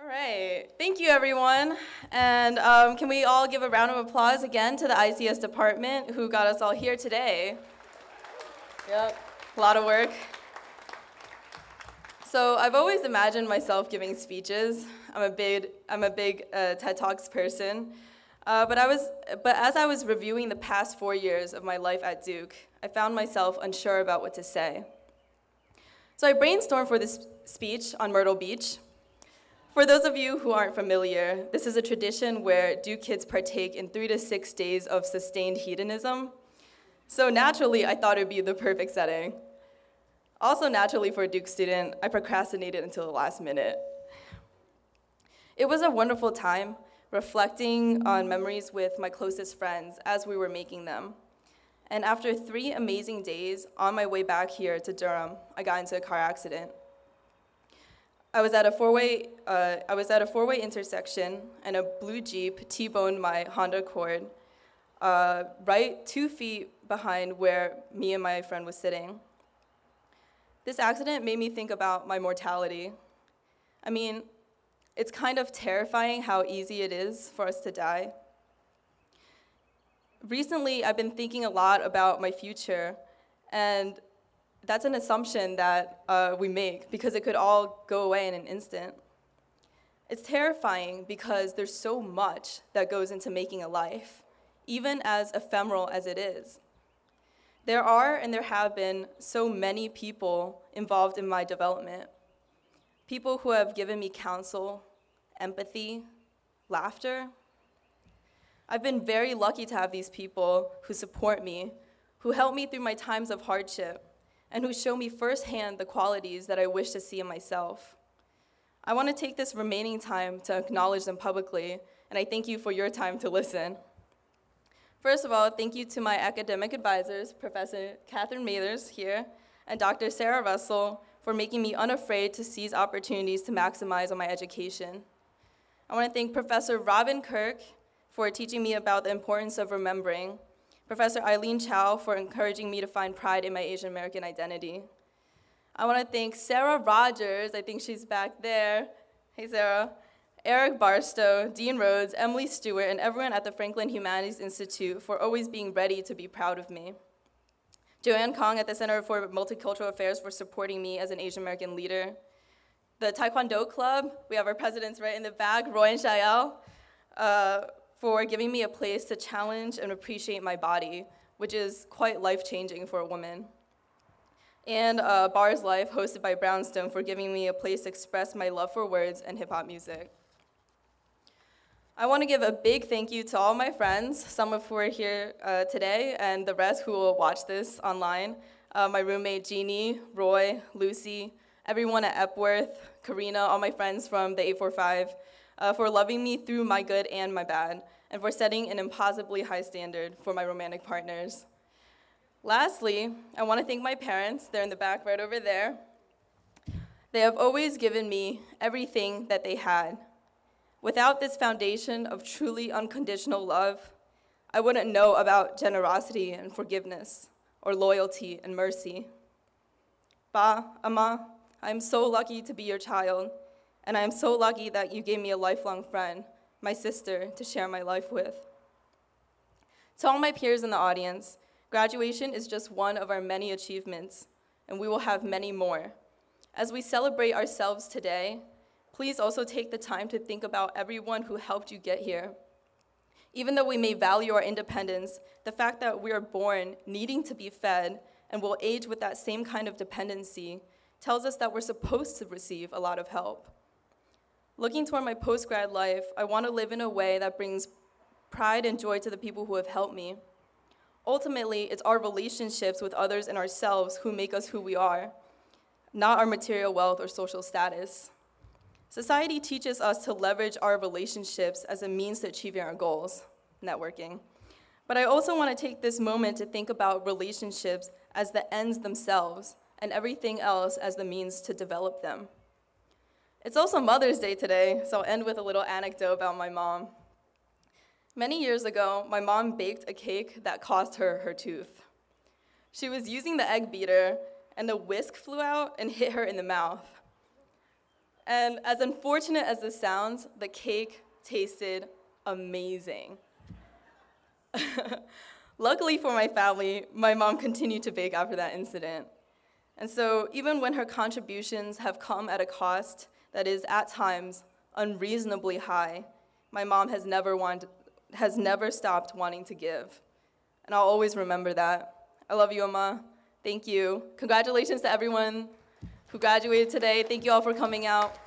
All right, thank you everyone. And can we all give a round of applause again to the ICS department who got us all here today? Yep, a lot of work. So I've always imagined myself giving speeches. I'm a big TED Talks person. But as I was reviewing the past 4 years of my life at Duke, I found myself unsure about what to say. So I brainstormed for this speech on Myrtle Beach. For those of you who aren't familiar, this is a tradition where Duke kids partake in 3 to 6 days of sustained hedonism. So naturally, I thought it would be the perfect setting. Also naturally for a Duke student, I procrastinated until the last minute. It was a wonderful time reflecting on memories with my closest friends as we were making them. And after 3 amazing days on my way back here to Durham, I got into a car accident. I was at a four-way intersection, and a blue Jeep T-boned my Honda Accord, right 2 feet behind where me and my friend was sitting. This accident made me think about my mortality. I mean, it's kind of terrifying how easy it is for us to die. Recently, I've been thinking a lot about my future, and that's an assumption that we make because it could all go away in an instant. It's terrifying because there's so much that goes into making a life, even as ephemeral as it is. There are and there have been so many people involved in my development. People who have given me counsel, empathy, laughter. I've been very lucky to have these people who support me, who help me through my times of hardship, and who show me firsthand the qualities that I wish to see in myself. I want to take this remaining time to acknowledge them publicly, and I thank you for your time to listen. First of all, thank you to my academic advisors, Professor Catherine Mathers here, and Dr. Sarah Russell, for making me unafraid to seize opportunities to maximize on my education. I want to thank Professor Robin Kirk for teaching me about the importance of remembering, Professor Eileen Chow for encouraging me to find pride in my Asian American identity. I want to thank Sarah Rogers, I think she's back there. Hey Sarah. Eric Barstow, Dean Rhodes, Emily Stewart, and everyone at the Franklin Humanities Institute for always being ready to be proud of me. Joanne Kong at the Center for Multicultural Affairs for supporting me as an Asian American leader. The Taekwondo Club, we have our presidents right in the back, Roy and Shael, for giving me a place to challenge and appreciate my body, which is quite life-changing for a woman. And Bars Life, hosted by Brownstone, for giving me a place to express my love for words and hip-hop music. I want to give a big thank you to all my friends, some of who are here today, and the rest who will watch this online. My roommate Jeannie, Roy, Lucy, everyone at Epworth, Karina, all my friends from the 845, for loving me through my good and my bad, and for setting an impossibly high standard for my romantic partners. Lastly, I want to thank my parents. They're in the back right over there. They have always given me everything that they had. Without this foundation of truly unconditional love, I wouldn't know about generosity and forgiveness, or loyalty and mercy. Ba, Ama, I'm so lucky to be your child, and I am so lucky that you gave me a lifelong friend, my sister, to share my life with. To all my peers in the audience, graduation is just one of our many achievements, and we will have many more. As we celebrate ourselves today, please also take the time to think about everyone who helped you get here. Even though we may value our independence, the fact that we are born needing to be fed and will age with that same kind of dependency tells us that we're supposed to receive a lot of help. Looking toward my post-grad life, I want to live in a way that brings pride and joy to the people who have helped me. Ultimately, it's our relationships with others and ourselves who make us who we are, not our material wealth or social status. Society teaches us to leverage our relationships as a means to achieving our goals, networking. But I also want to take this moment to think about relationships as the ends themselves and everything else as the means to develop them. It's also Mother's Day today, so I'll end with a little anecdote about my mom. Many years ago, my mom baked a cake that cost her her tooth. She was using the egg beater, and the whisk flew out and hit her in the mouth. And as unfortunate as this sounds, the cake tasted amazing. Luckily for my family, my mom continued to bake after that incident. And so even when her contributions have come at a cost that is at times unreasonably high, my mom has never stopped wanting to give. And I'll always remember that. I love you, Amma. Thank you. Congratulations to everyone who graduated today. Thank you all for coming out.